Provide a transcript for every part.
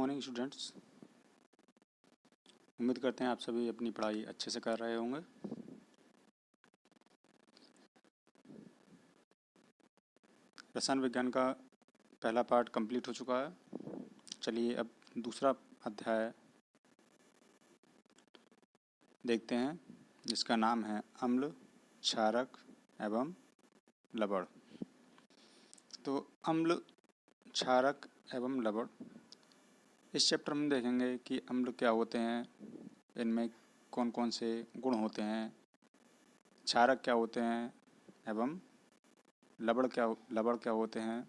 Morning students. उम्मीद करते हैं आप सभी अपनी पढ़ाई अच्छे से कर रहे होंगे। रसायन विज्ञान का पहला पार्ट कंप्लीट हो चुका है। चलिए अब दूसरा अध्याय देखते हैं, जिसका नाम है अम्ल, क्षारक एवं लवण। तो अम्ल, क्षारक एवं लवण, इस चैप्टर में देखेंगे कि अम्ल क्या होते हैं, इनमें कौन कौन से गुण होते हैं, क्षारक क्या होते हैं एवं लवण क्या होते हैं,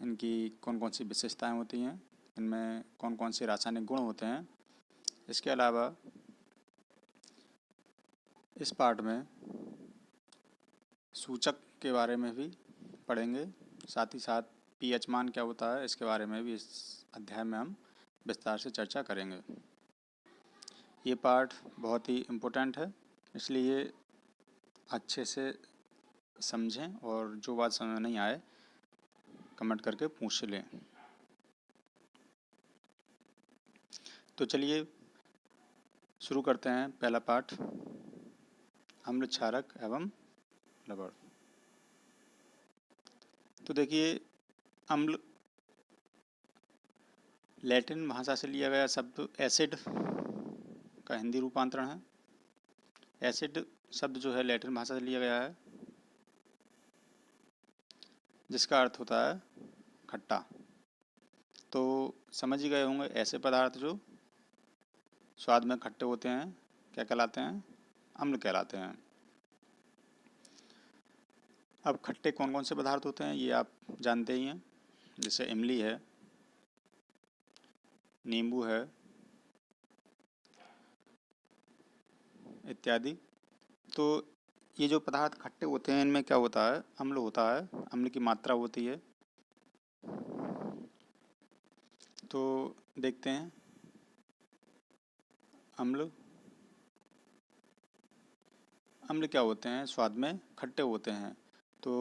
इनकी कौन कौन सी विशेषताएं होती हैं, इनमें कौन कौन से रासायनिक गुण होते हैं। इसके अलावा इस पार्ट में सूचक के बारे में भी पढ़ेंगे, साथ ही साथ पीएच मान क्या होता है इसके बारे में भी इस अध्याय में हम विस्तार से चर्चा करेंगे। ये पार्ट बहुत ही इम्पोर्टेंट है, इसलिए अच्छे से समझें और जो बात समझ में नहीं आए कमेंट करके पूछ लें। तो चलिए शुरू करते हैं पहला पार्ट, अम्ल, क्षारक एवं लवण। तो देखिए, अम्ल लैटिन भाषा से लिया गया शब्द एसिड का हिंदी रूपांतरण है। एसिड शब्द जो है लैटिन भाषा से लिया गया है, जिसका अर्थ होता है खट्टा। तो समझ ही गए होंगे, ऐसे पदार्थ जो स्वाद में खट्टे होते हैं क्या कहलाते हैं? अम्ल कहलाते हैं। अब खट्टे कौन कौन से पदार्थ होते हैं ये आप जानते ही हैं, जैसे इमली है, नींबू है इत्यादि। तो ये जो पदार्थ खट्टे होते हैं इनमें क्या होता है? अम्ल होता है, अम्ल की मात्रा होती है। तो देखते हैं, अम्ल क्या होते हैं? स्वाद में खट्टे होते हैं। तो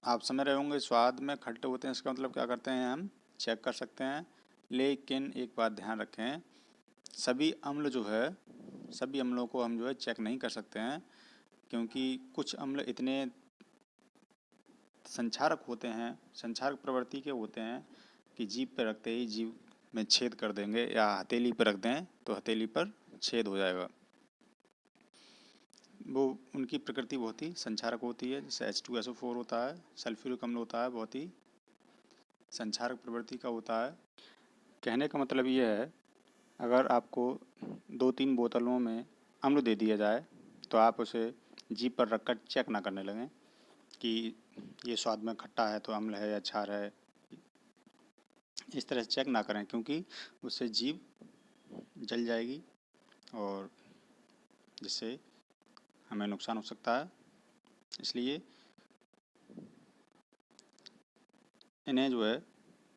आप समझ रहे होंगे स्वाद में खट्टे होते हैं, इसका मतलब क्या करते हैं, हम चेक कर सकते हैं। लेकिन एक बात ध्यान रखें, सभी अम्ल जो है, सभी अम्लों को हम जो है चेक नहीं कर सकते हैं, क्योंकि कुछ अम्ल इतने संक्षारक होते हैं, संक्षारक प्रवृत्ति के होते हैं कि जीभ पर रखते ही जीभ में छेद कर देंगे, या हथेली पर रख दें तो हथेली पर छेद हो जाएगा। वो उनकी प्रकृति बहुत ही संक्षारक होती है, जैसे H2SO4 होता है, सल्फ्यूरिक अम्ल होता है, बहुत ही संक्षारक प्रवृत्ति का होता है। कहने का मतलब ये है, अगर आपको 2-3 बोतलों में अम्ल दे दिया जाए तो आप उसे जीभ पर रखकर चेक ना करने लगें कि ये स्वाद में खट्टा है तो अम्ल है या क्षार है। इस तरह से चेक ना करें, क्योंकि उससे जीभ जल जाएगी और जिससे हमें नुकसान हो सकता है। इसलिए इन्हें जो है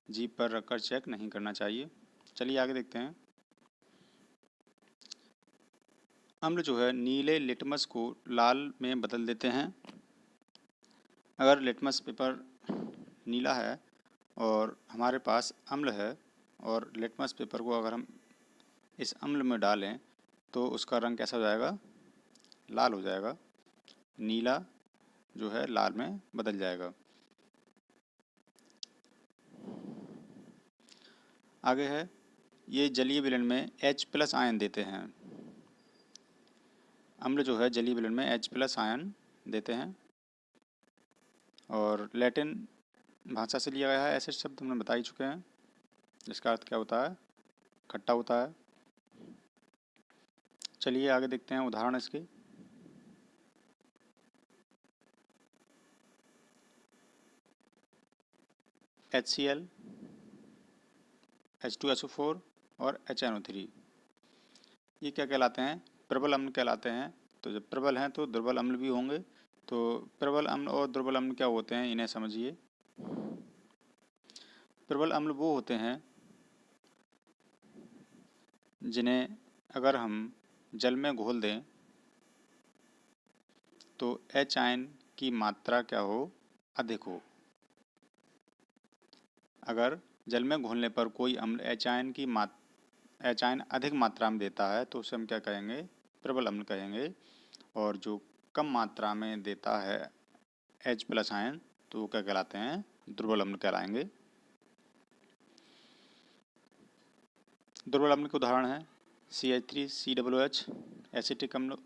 जीभ पर रखकर चेक नहीं करना चाहिए। चलिए आगे देखते हैं। अम्ल जो है नीले लिटमस को लाल में बदल देते हैं। अगर लिटमस पेपर नीला है और हमारे पास अम्ल है, और लिटमस पेपर को अगर हम इस अम्ल में डालें तो उसका रंग कैसा हो जाएगा? लाल हो जाएगा। नीला जो है लाल में बदल जाएगा। आगे है, ये जलीय विलयन में H+ आयन देते हैं। अम्ल जो है जलीय विलयन में H+ आयन देते हैं, और लैटिन भाषा से लिया गया है। एसिड शब्द हमने बता ही चुके हैं, जिसका अर्थ क्या होता है? खट्टा होता है। चलिए आगे देखते हैं उदाहरण इसके। HCl, H2SO4 और HNO3, ये क्या कहलाते हैं? प्रबल अम्ल कहलाते हैं। तो जब प्रबल हैं तो दुर्बल अम्ल भी होंगे। तो प्रबल अम्ल और दुर्बल अम्ल क्या होते हैं, इन्हें समझिए। प्रबल अम्ल वो होते हैं जिन्हें अगर हम जल में घोल दें तो H आयन की मात्रा क्या हो? अधिक हो। अगर जल में घुलने पर कोई अम्ल एचायन अधिक मात्रा में देता है तो उसे हम क्या कहेंगे? प्रबल अम्ल कहेंगे। और जो कम मात्रा में देता है H+ आयन तो वो क्या कहलाते हैं? दुर्बल अम्ल कहलाएंगे। दुर्बल अम्ल के उदाहरण है CH3COOH एसिटिक अम्ल,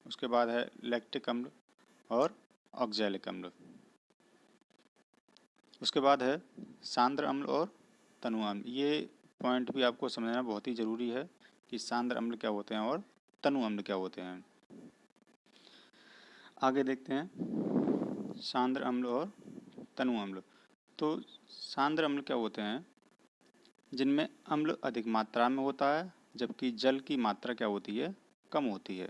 उसके बाद है लैक्टिक अम्ल और ऑक्जेलिक अम्ल। उसके बाद है सांद्र अम्ल और तनु अम्ल। ये पॉइंट भी आपको समझना बहुत ही ज़रूरी है कि सांद्र अम्ल क्या होते हैं और तनु अम्ल क्या होते हैं। आगे देखते हैं सांद्र अम्ल और तनु अम्ल। तो सांद्र अम्ल क्या होते हैं? जिनमें अम्ल अधिक मात्रा में होता है जबकि जल की मात्रा क्या होती है? कम होती है।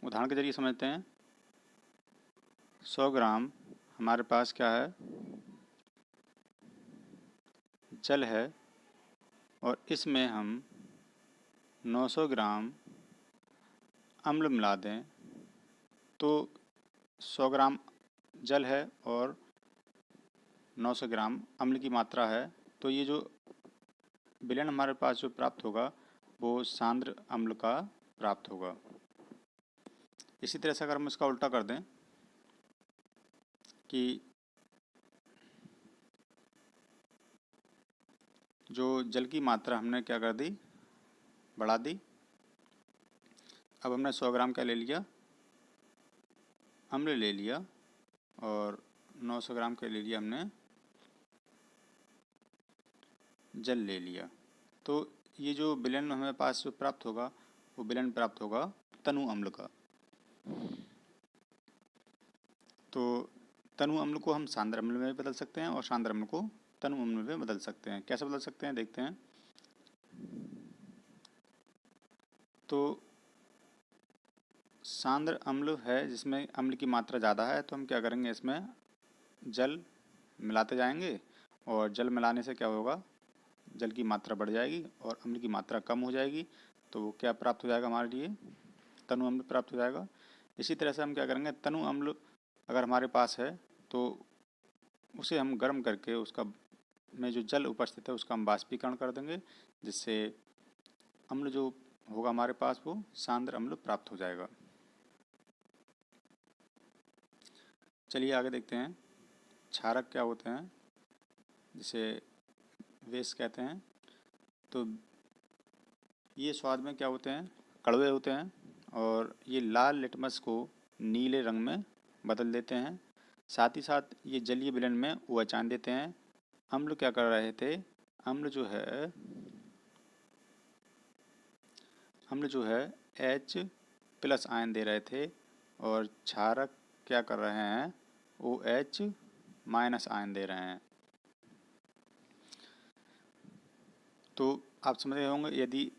उदाहरण के जरिए समझते हैं। 100 ग्राम हमारे पास क्या है? जल है और इसमें हम 900 ग्राम अम्ल मिला दें तो 100 ग्राम जल है और 900 ग्राम अम्ल की मात्रा है, तो ये जो विलयन हमारे पास जो प्राप्त होगा वो सांद्र अम्ल का प्राप्त होगा। इसी तरह से अगर हम इसका उल्टा कर दें कि जो जल की मात्रा हमने क्या कर दी? बढ़ा दी। अब हमने 100 ग्राम क्या ले लिया? अम्ल ले लिया और 900 ग्राम के ले लिया हमने जल ले लिया। तो ये जो विलयन हमें पास जो प्राप्त होगा वो विलयन प्राप्त होगा तनु अम्ल का। तो तनु अम्ल को हम सांद्र अम्ल में बदल सकते हैं और सांद्र अम्ल को तनु अम्ल में बदल सकते हैं। कैसे बदल सकते हैं देखते हैं। तो सांद्र अम्ल है जिसमें अम्ल की मात्रा ज़्यादा है तो हम क्या करेंगे? इसमें जल मिलाते जाएंगे और जल मिलाने से क्या होगा? जल की मात्रा बढ़ जाएगी और अम्ल की मात्रा कम हो जाएगी, तो वो क्या प्राप्त हो जाएगा हमारे लिए? तनु अम्ल प्राप्त हो जाएगा। इसी तरह से हम क्या करेंगे? तनु अम्ल अगर हमारे पास है तो उसे हम गर्म करके उसका में जो जल उपस्थित है उसका हम बाष्पीकरण कर देंगे, जिससे अम्ल जो होगा हमारे पास वो सांद्र अम्ल प्राप्त हो जाएगा। चलिए आगे देखते हैं। क्षारक क्या होते हैं, जिसे बेस कहते हैं। तो ये स्वाद में क्या होते हैं? कड़वे होते हैं और ये लाल लिटमस को नीले रंग में बदल देते हैं। साथ ही साथ ये जलीय विलयन में OH देते हैं। अम्ल क्या कर रहे थे? अम्ल जो है H+ आयन दे रहे थे और क्षारक क्या कर रहे हैं? OH- आयन दे रहे हैं। तो आप समझ रहे होंगे यदि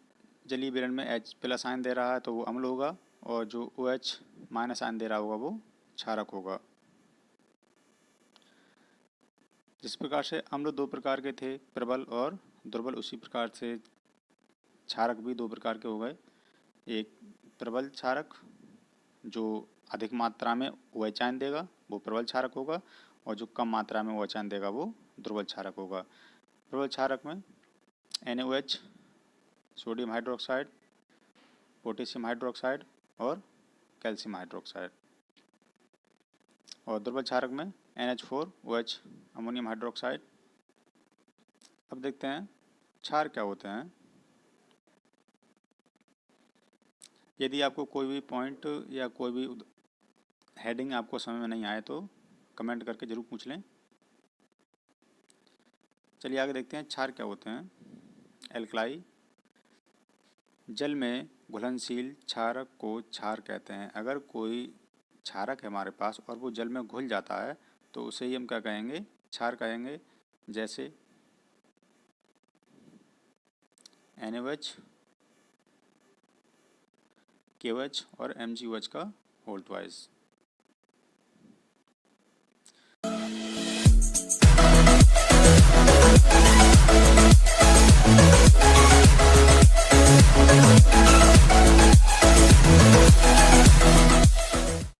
जलीय विलयन में H+ आयन दे रहा है तो वो अम्ल होगा और जो OH- आयन दे रहा होगा वो क्षारक होगा। जिस प्रकार से अम्ल दो प्रकार के थे, प्रबल और दुर्बल, उसी प्रकार से क्षारक भी दो प्रकार के हो गए। एक प्रबल क्षारक जो अधिक मात्रा में OH आयन देगा वो प्रबल क्षारक होगा और जो कम मात्रा में OH आयन देगा वो दुर्बल क्षारक होगा। प्रबल क्षारक में NaOH, sodium hydroxide, potassium hydroxide और कैल्शियम हाइड्रोक्साइड। और दुर्बल क्षारक में NH4OH, अमोनियम हाइड्रोक्साइड। अब देखते हैं क्षार क्या होते हैं। यदि आपको कोई भी पॉइंट या कोई भी हेडिंग आपको समझ में नहीं आए तो कमेंट करके ज़रूर पूछ लें। चलिए आगे देखते हैं क्षार क्या होते हैं। एल्कलाई, जल में घुलनशील क्षारक को क्षार कहते हैं। अगर कोई क्षारक है हमारे पास और वो जल में घुल जाता है तो उसे ही हम क्या कहेंगे? क्षार कहेंगे। जैसे NaOH, KOH और MgOH का होल ट्वाइस।